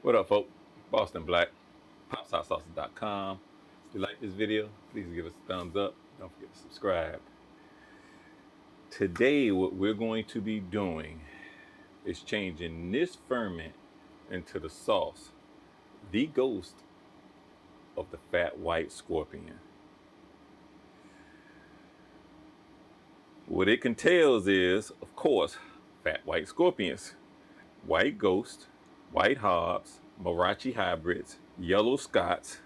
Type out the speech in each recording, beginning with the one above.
What up, folks? Boston Black, popshotsauces.com. If you like this video, please give us a thumbs up. Don't forget to subscribe. Today, what we're going to be doing is changing this ferment into the sauce, the ghost of the fat white scorpion. What it contains is, of course, fat white scorpions, white ghost, white hobs, Marachi hybrids, yellow Scots,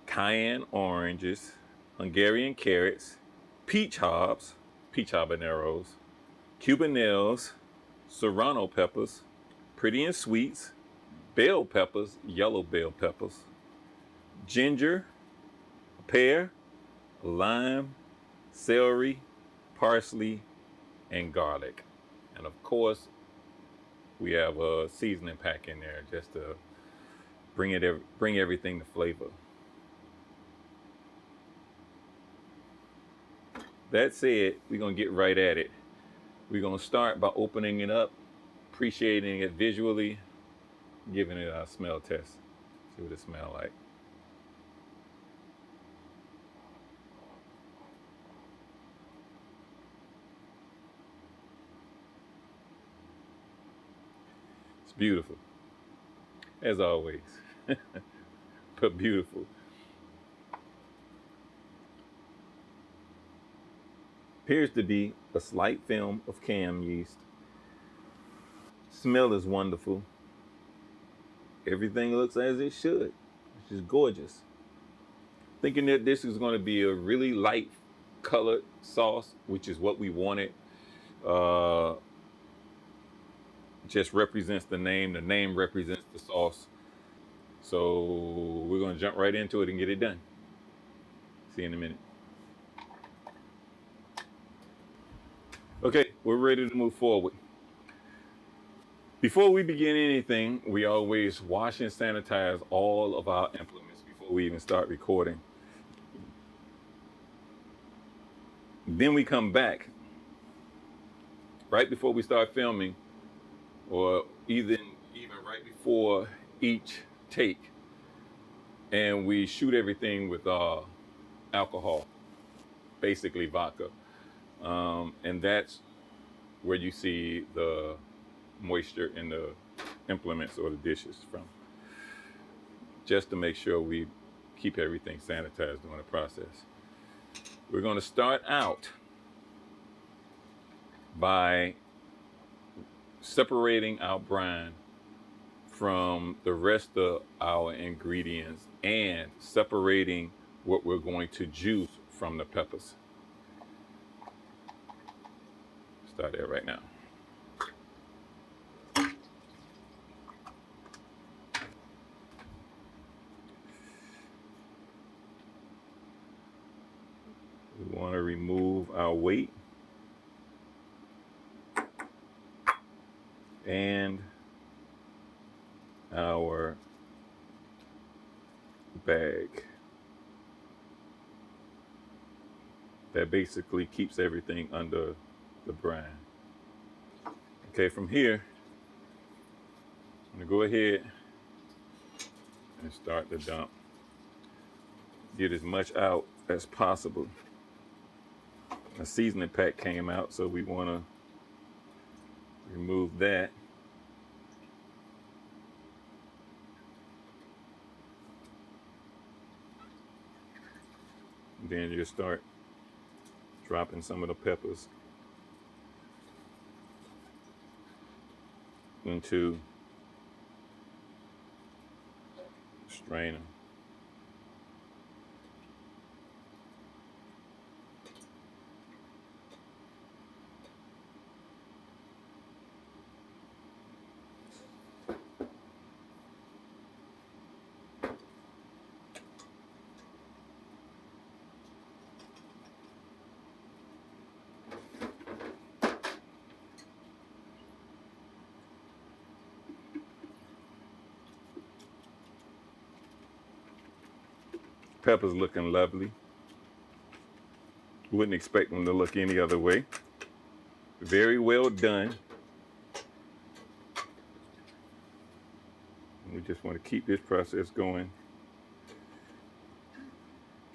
cayenne oranges, Hungarian carrots, peach hobs, peach habaneros, Cuban nails, serrano peppers, pretty and sweets, bell peppers, yellow bell peppers, ginger, a pear, lime, celery, parsley, and garlic. And of course, we have a seasoning pack in there just to bring everything to flavor. That said, we're gonna get right at it. We're gonna start by opening it up, appreciating it visually, giving it a smell test. See what it smells like. It's beautiful, as always, but beautiful. Appears to be a slight film of cam yeast. Smell is wonderful. Everything looks as it should. It's just gorgeous. Thinking that this is going to be a really light colored sauce, which is what we wanted. Just represents the name. The name represents the sauce. So we're going to jump right into it and get it done. See you in a minute. Okay, we're ready to move forward. Before we begin anything, we always wash and sanitize all of our implements before we even start recording. Then we come back right before we start filming, or even right before each take, and we shoot everything with alcohol, basically vodka. And that's where you see the moisture in the implements or the dishes from, just to make sure we keep everything sanitized during the process. We're going to start out by separating our brine from the rest of our ingredients and separating what we're going to juice from the peppers. Start there right now. We want to remove our weight and our bag. That basically keeps everything under the brine. Okay, from here, I'm gonna go ahead and start the dump. Get as much out as possible. A seasoning pack came out, so we want to remove that. Then you start dropping some of the peppers into strainer. Peppers looking lovely. Wouldn't expect them to look any other way. Very well done. We just want to keep this process going.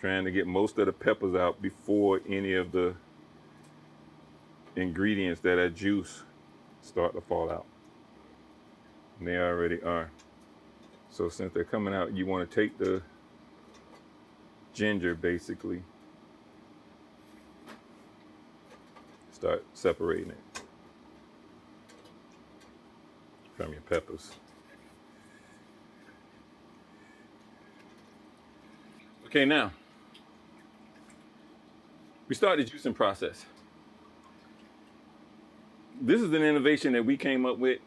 Trying to get most of the peppers out before any of the ingredients that are juice start to fall out. And they already are. So since they're coming out, you want to take the ginger, basically, start separating it from your peppers. Okay, now we start the juicing process. This is an innovation that we came up with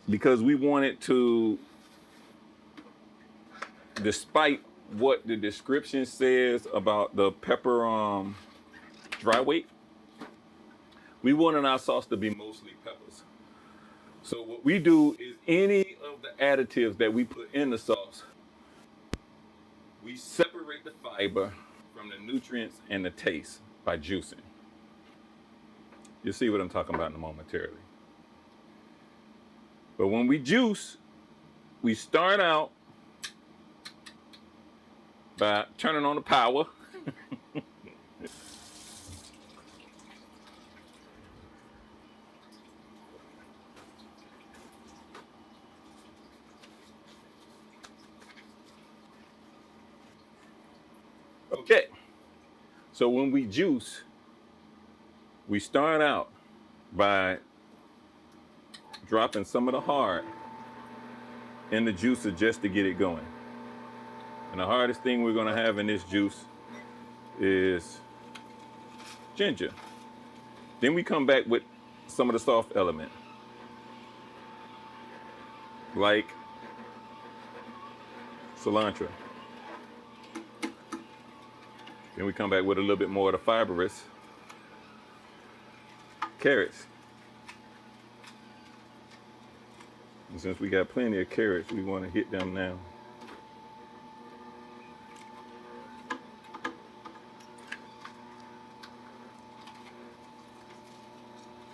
because we wanted to, despite what the description says about the pepper dry weight, we wanted our sauce to be mostly peppers. So what we do is any of the additives that we put in the sauce, we separate the fiber from the nutrients and the taste by juicing. You'll see what I'm talking about in a momentarily. But when we juice, we start out by turning on the power. Okay. So when we juice, we start out by dropping some of the hard in the juicer just to get it going. And the hardest thing we're going to have in this juice is ginger. Then we come back with some of the soft element, like cilantro. Then we come back with a little bit more of the fibrous carrots. And since we got plenty of carrots, we want to hit them now.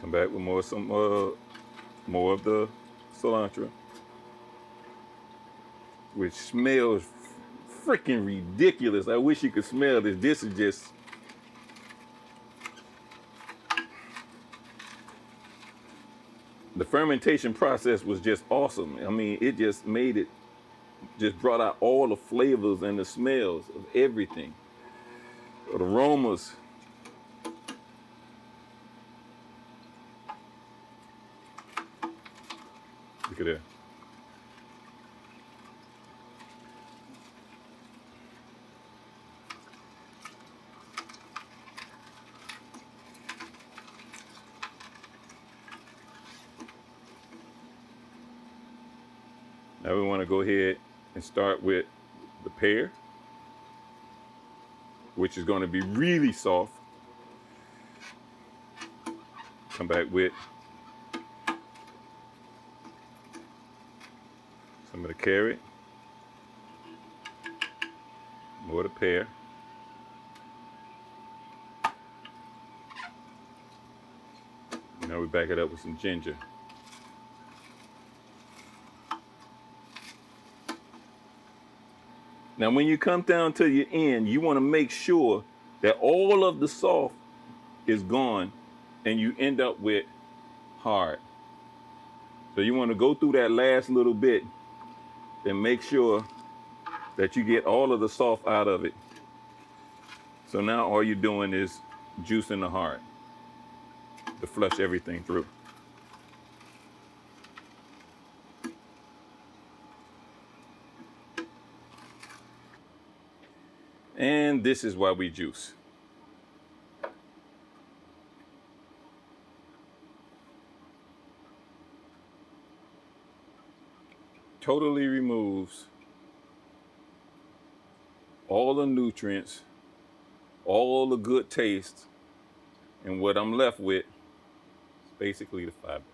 Come back with more of the cilantro, which smells freaking ridiculous. I wish you could smell this. This is just, the fermentation process was just awesome. I mean, it just made it, just brought out all the flavors and the smells of everything, the aromas. Look at that. Now we want to go ahead and start with the pear, which is going to be really soft. Come back with some of the carrot, more of the pear. Now we back it up with some ginger. Now, when you come down to your end, you want to make sure that all of the soft is gone and you end up with hard. So you want to go through that last little bit and make sure that you get all of the soft out of it. So now all you're doing is juicing the hard to flush everything through. And this is why we juice. Totally removes all the nutrients, all the good taste, and what I'm left with is basically the fiber.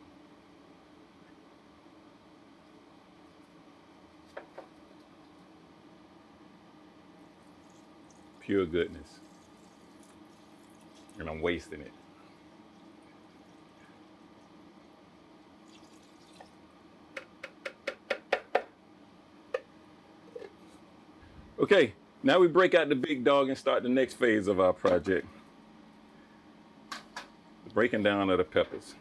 Pure goodness. And I'm wasting it. Okay, now we break out the big dog and start the next phase of our project. The breaking down of the peppers.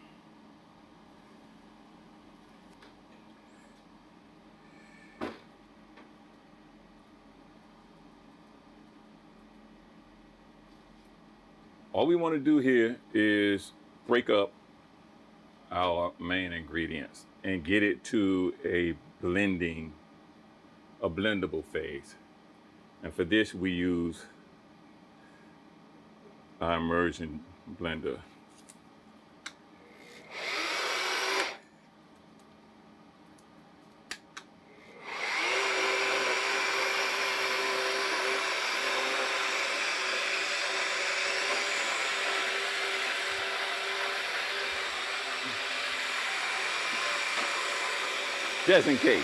All we want to do here is break up our main ingredients and get it to a blendable phase. And for this, we use our immersion blender. Just in case.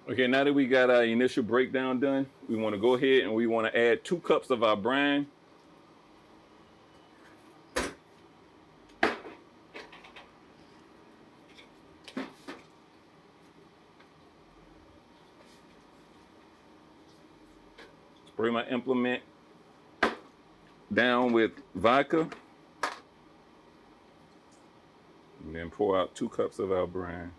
Okay, now that we got our initial breakdown done, we want to go ahead and we want to add 2 cups of our brine. Spray my implement down with vodka. And then pour out 2 cups of our brine.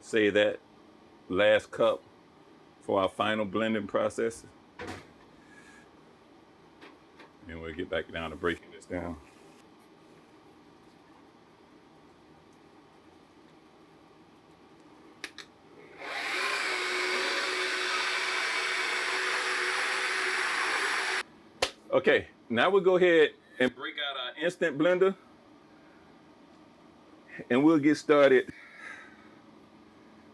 Save that last cup for our final blending process. And we'll get back down to breaking this down. Okay, now we'll go ahead and break out our instant blender and we'll get started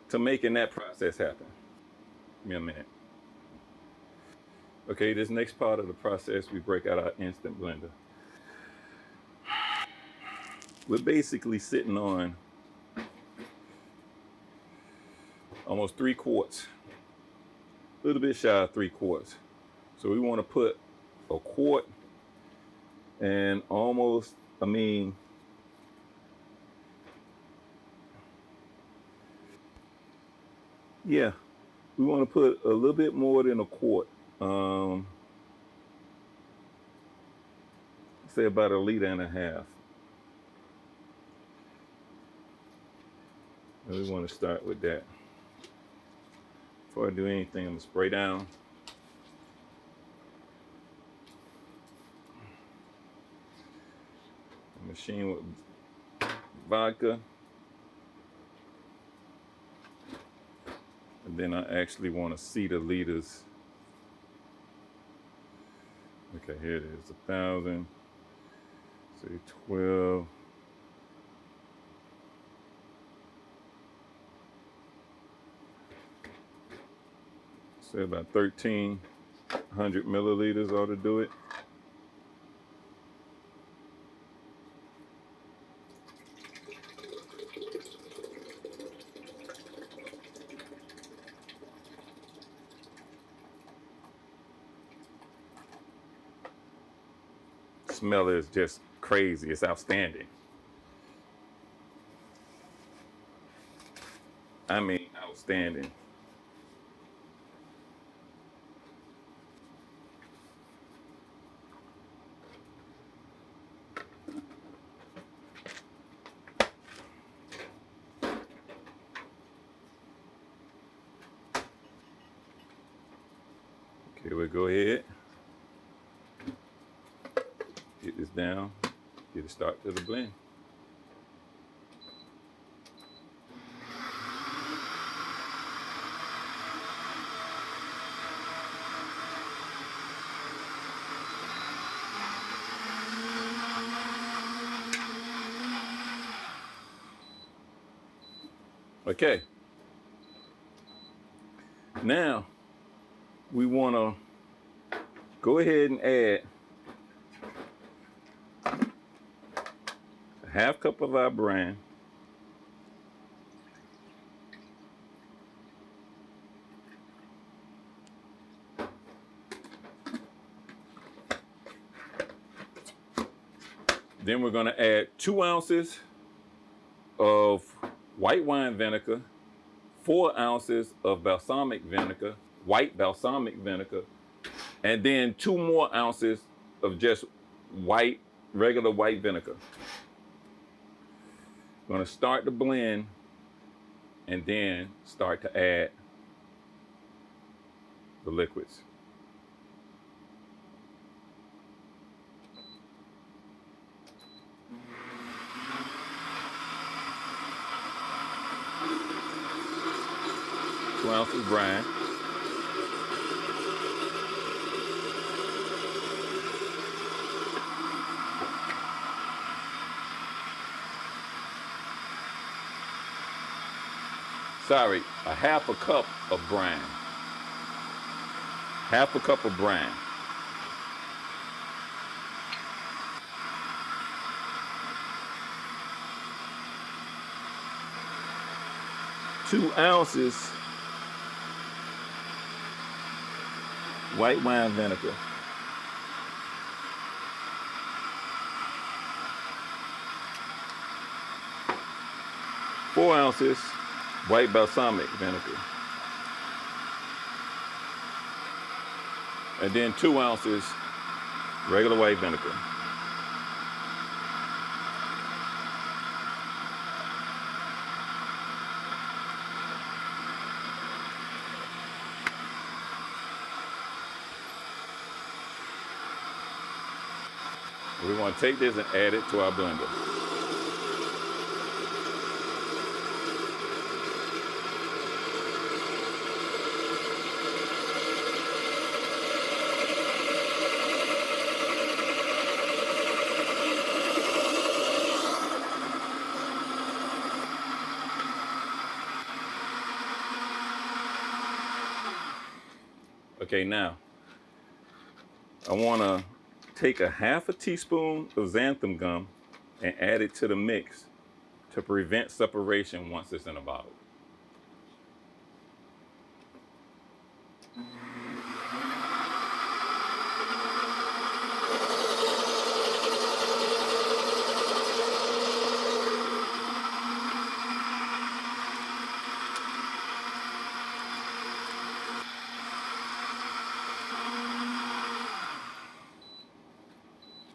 to making that process happen. Give me a minute. Okay, this next part of the process, we break out our instant blender. We're basically sitting on almost 3 quarts, a little bit shy of 3 quarts. So we want to put a quart and almost, yeah, we want to put a little bit more than a quart. Say about 1.5 liters. And we want to start with that. Before I do anything, I'm gonna spray down. Machine with vodka. And then I actually want to see the liters. Okay, here it is, 1,000. Say 12. Say about 1,300 milliliters ought to do it. Smell is just crazy. It's outstanding. I mean, outstanding. Okay, we'll go ahead, get this down, get it start to the blend. Okay. Now we want to go ahead and add a half cup of our brine. Then we're going to add 2 ounces of white wine vinegar, 4 ounces of balsamic vinegar, white balsamic vinegar, and then 2 more ounces of just white, regular white vinegar. I'm going to start the blend and then start to add the liquids. Two ounces brine. Sorry, a half a cup of brine. Half a cup of brine. Two ounces white wine vinegar. Four ounces white balsamic vinegar. And then 2 ounces regular white vinegar. We want to take this and add it to our blender. Okay, now I want to take a half a teaspoon of xanthan gum and add it to the mix to prevent separation once it's in a bottle.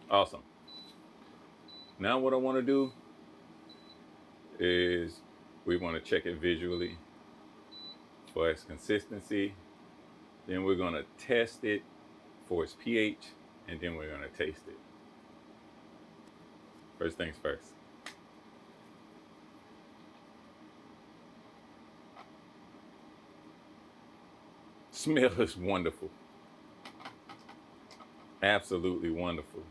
Awesome. Now what I want to do is we want to check it visually for its consistency. Then we're going to test it for its pH, and then we're going to taste it. First things first. Smell is wonderful. Absolutely wonderful.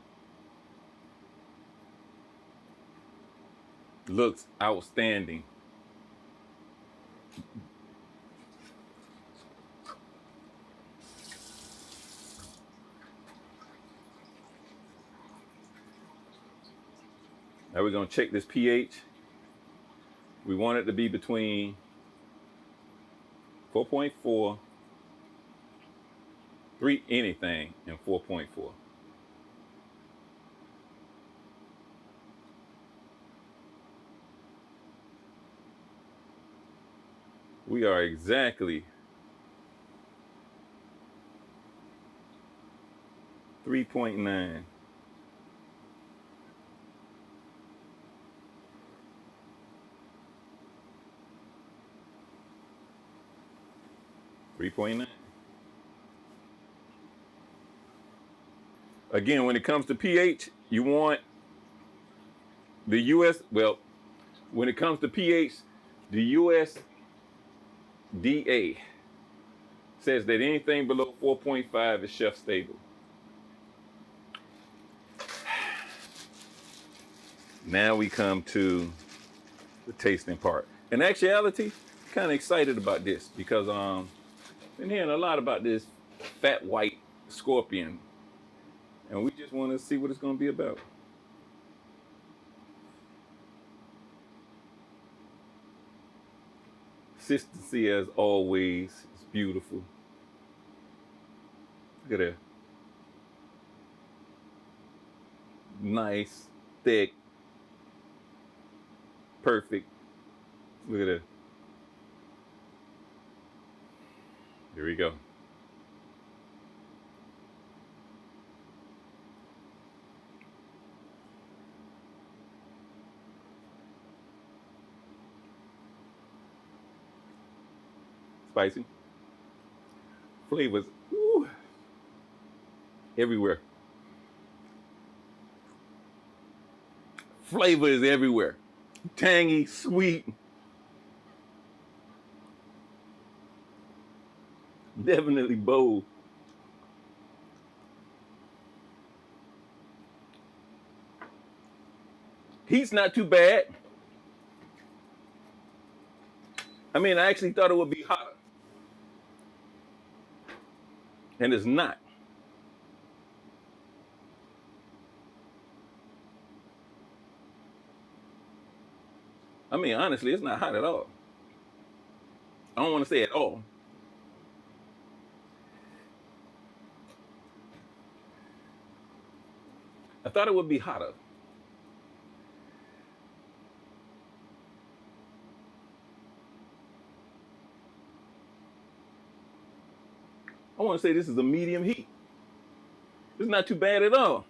Looks outstanding. Now we're going to check this pH. We want it to be between 4.4, 3 anything, and 4.4. We are exactly 3.9. Again, when it comes to pH, you want the US, well, when it comes to pH, the USDA says that anything below 4.5 is shelf stable. Now we come to the tasting part. In actuality, kind of excited about this because been hearing a lot about this fat white scorpion, and we just want to see what it's going to be about. Consistency, as always, is beautiful. Look at that. Nice, thick, perfect. Look at that. Here we go. Spicy. Flavors, ooh, everywhere. Flavor is everywhere. Tangy, sweet. Definitely bold. Heat's not too bad. I mean, I actually thought it would be hotter, and it's not. I mean, honestly, it's not hot at all. I don't want to say at all. I thought it would be hotter. I want to say this is a medium heat. It's not too bad at all.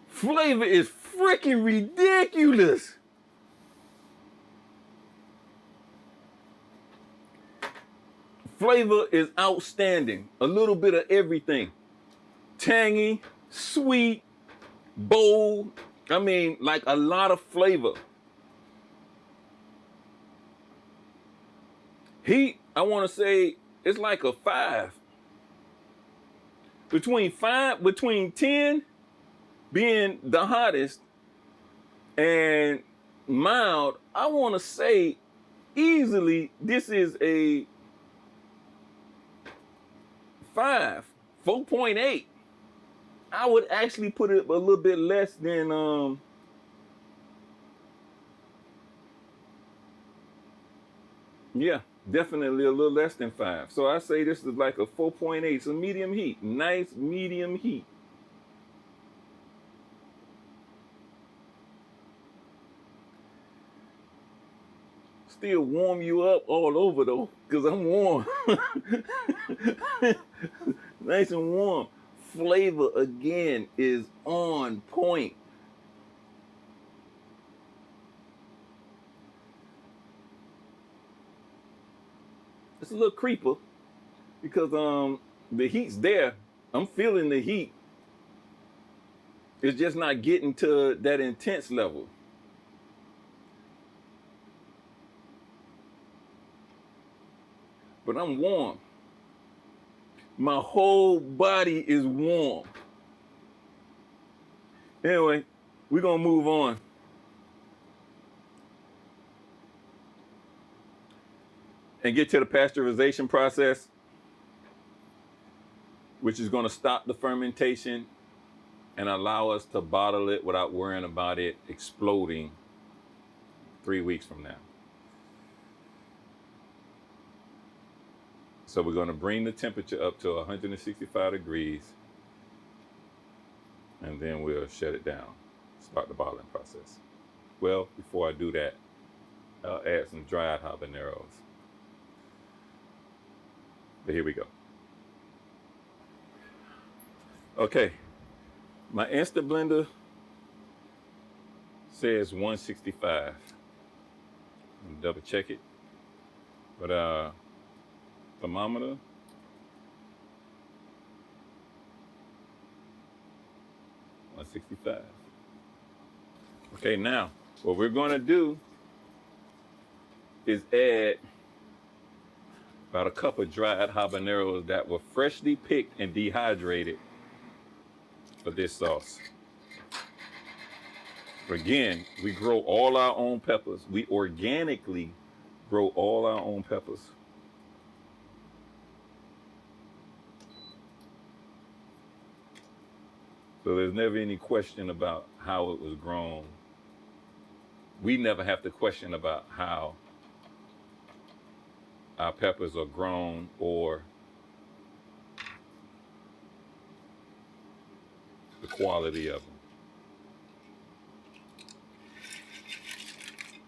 Flavor is freaking ridiculous. Flavor is outstanding. A little bit of everything. Tangy, sweet, bold. I mean, like a lot of flavor. Heat, I want to say it's like a 5. Between 10 being the hottest and mild, I want to say easily this is a 5, 4.8. I would actually put it a little bit less than yeah, definitely a little less than 5. So I say this is like a 4.8. It's a medium heat. Nice medium heat. Still warm you up all over though, because I'm warm. Nice and warm. Flavor again is on point. It's a little creeper because the heat's there. I'm feeling the heat. It's just not getting to that intense level. But I'm warm. My whole body is warm. Anyway, we're gonna move on. And get to the pasteurization process, which is gonna stop the fermentation and allow us to bottle it without worrying about it exploding 3 weeks from now. So we're gonna bring the temperature up to 165 degrees, and then we'll shut it down, start the bottling process. Well, before I do that, I'll add some dried habaneros. But here we go. Okay, my Insta blender says 165. Double check it. But thermometer, 165. Okay, now what we're gonna do is add about a cup of dried habaneros that were freshly picked and dehydrated for this sauce. Again, we grow all our own peppers. We organically grow all our own peppers. So there's never any question about how it was grown. We never have to question about how our peppers are grown or the quality of them.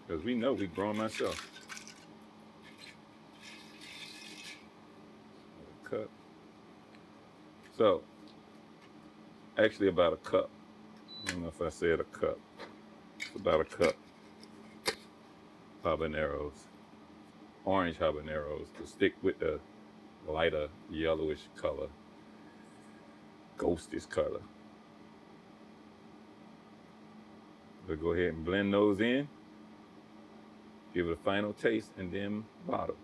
Because we know we grow them ourselves. Cut. So, actually about a cup. I don't know if I said a cup. It's about a cup. Habaneros. Orange habaneros to stick with the lighter yellowish color. Ghostish color. We'll go ahead and blend those in. Give it a final taste and then bottle.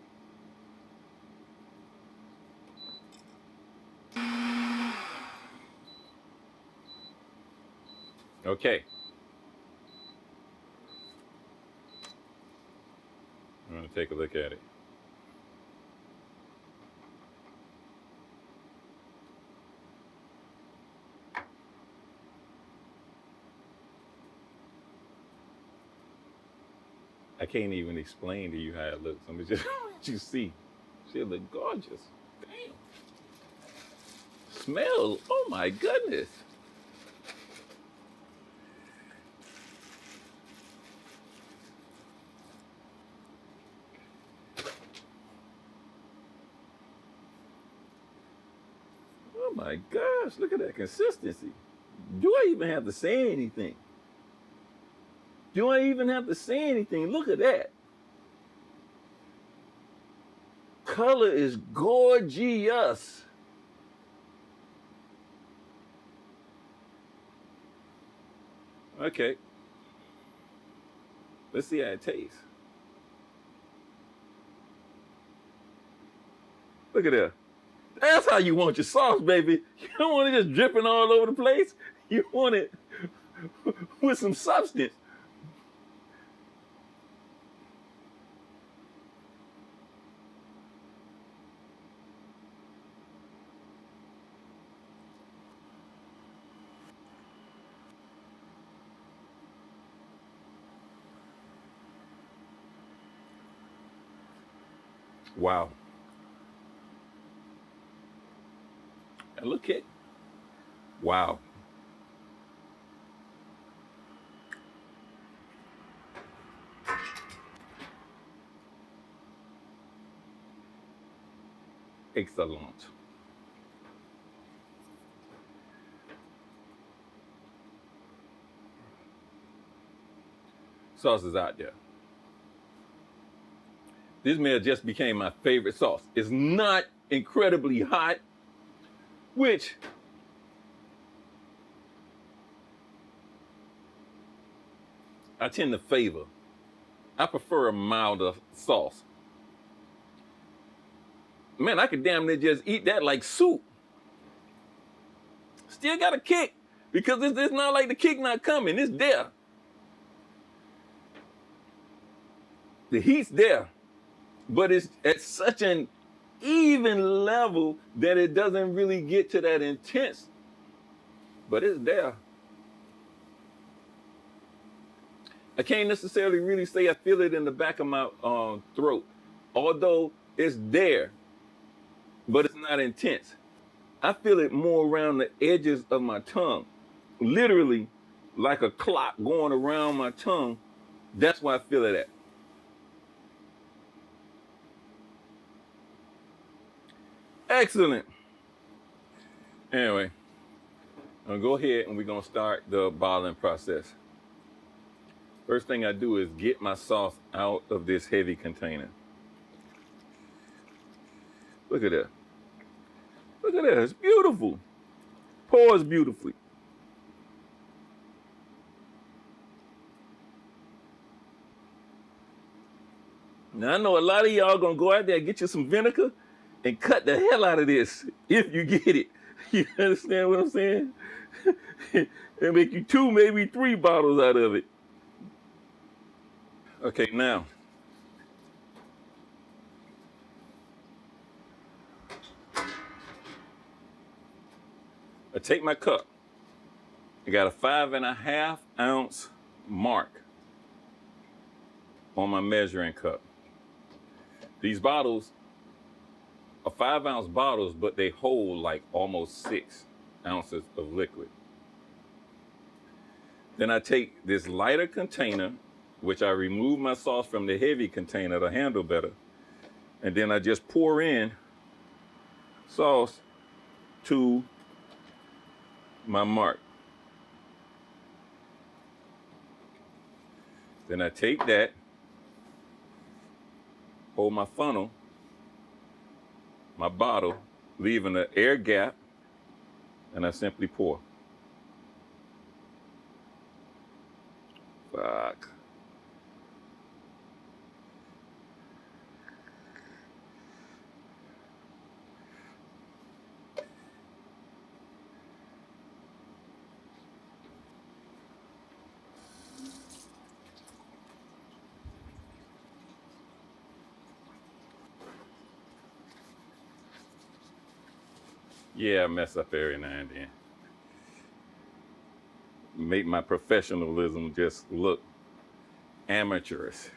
Okay. I'm going to take a look at it. I can't even explain to you how it looks. Let me just let you see. She look gorgeous. Damn. Smells. Oh my goodness. Oh my gosh, look at that consistency. Do I even have to say anything? Do I even have to say anything? Look at that. Color is gorgeous. Okay. Let's see how it tastes. Look at that. That's how you want your sauce, baby. You don't want it just dripping all over the place. You want it with some substance. Wow. And look at, wow. Excellent. Sauce is out there. This meal just became my favorite sauce. It's not incredibly hot, which I tend to favor. I prefer a milder sauce. Man, I could damn near just eat that like soup. Still got a kick because it's not like the kick not coming. It's there. The heat's there, but it's at such an even level that it doesn't really get to that intense, but it's there. I can't necessarily really say I feel it in the back of my throat, although it's there, but it's not intense. I feel it more around the edges of my tongue, literally like a clock going around my tongue. That's why I feel it at. Excellent. Anyway, I'm gonna go ahead and we're gonna start the bottling process. First thing I do is get my sauce out of this heavy container. Look at that. Look at that, it's beautiful. Pours beautifully. Now I know a lot of y'all gonna go out there and get you some vinegar and cut the hell out of this if you get it. You understand what I'm saying? And make you 2, maybe 3 bottles out of it. Okay, now I take my cup. I got a 5.5 ounce mark on my measuring cup. These bottles are 5 ounce bottles, but they hold like almost 6 ounces of liquid. Then I take this lighter container, which I remove my sauce from the heavy container to handle better. And then I just pour in sauce to my mark. Then I take that, hold my funnel, my bottle, leaving an air gap, and I simply pour. Fuck. Yeah, I mess up every now and then. Make my professionalism just look amateurish.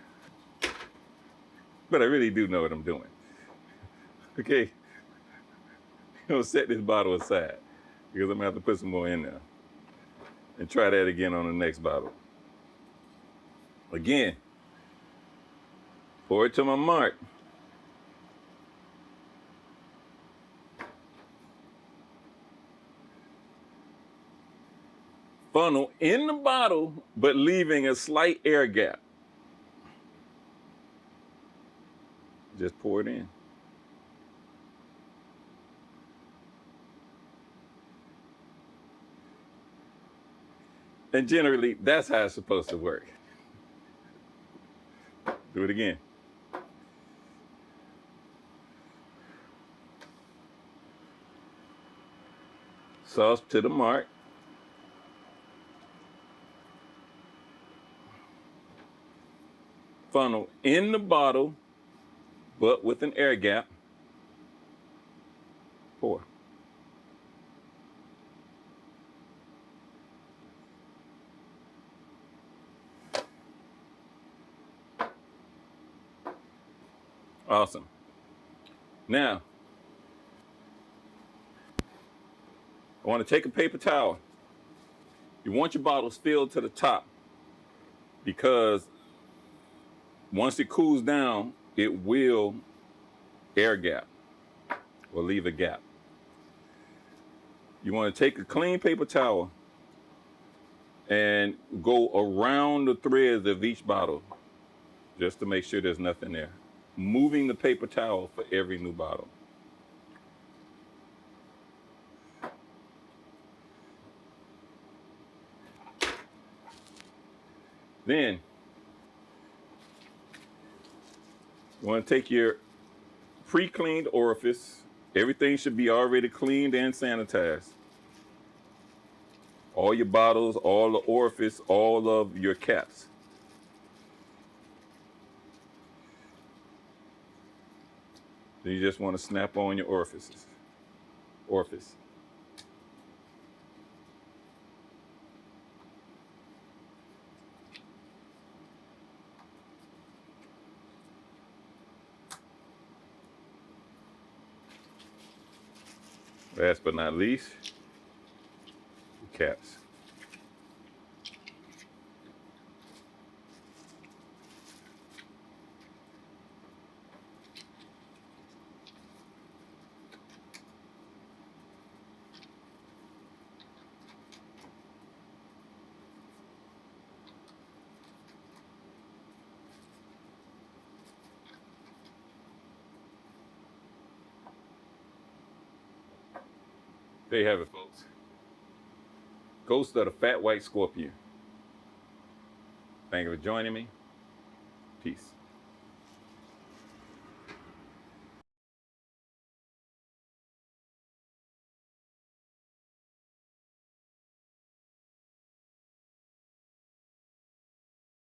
But I really do know what I'm doing. Okay, I'm gonna set this bottle aside because I'm gonna have to put some more in there. And try that again on the next bottle. Again, pour it to my mark. Funnel in the bottle, but leaving a slight air gap. Just pour it in. And generally, that's how it's supposed to work. Do it again. Sauce to the mark. Funnel in the bottle, but with an air gap. Pour. Awesome. Now, I want to take a paper towel. You want your bottles filled to the top because once it cools down, it will air gap or leave a gap. You want to take a clean paper towel and go around the threads of each bottle just to make sure there's nothing there. Moving the paper towel for every new bottle. Then you want to take your pre-cleaned orifice. Everything should be already cleaned and sanitized. All your bottles, all the orifice, all of your caps. Then you just want to snap on your orifices. Orifice. Last but not least, caps. There you have it, folks. Ghost of the Fat White Scorpion. Thank you for joining me. Peace.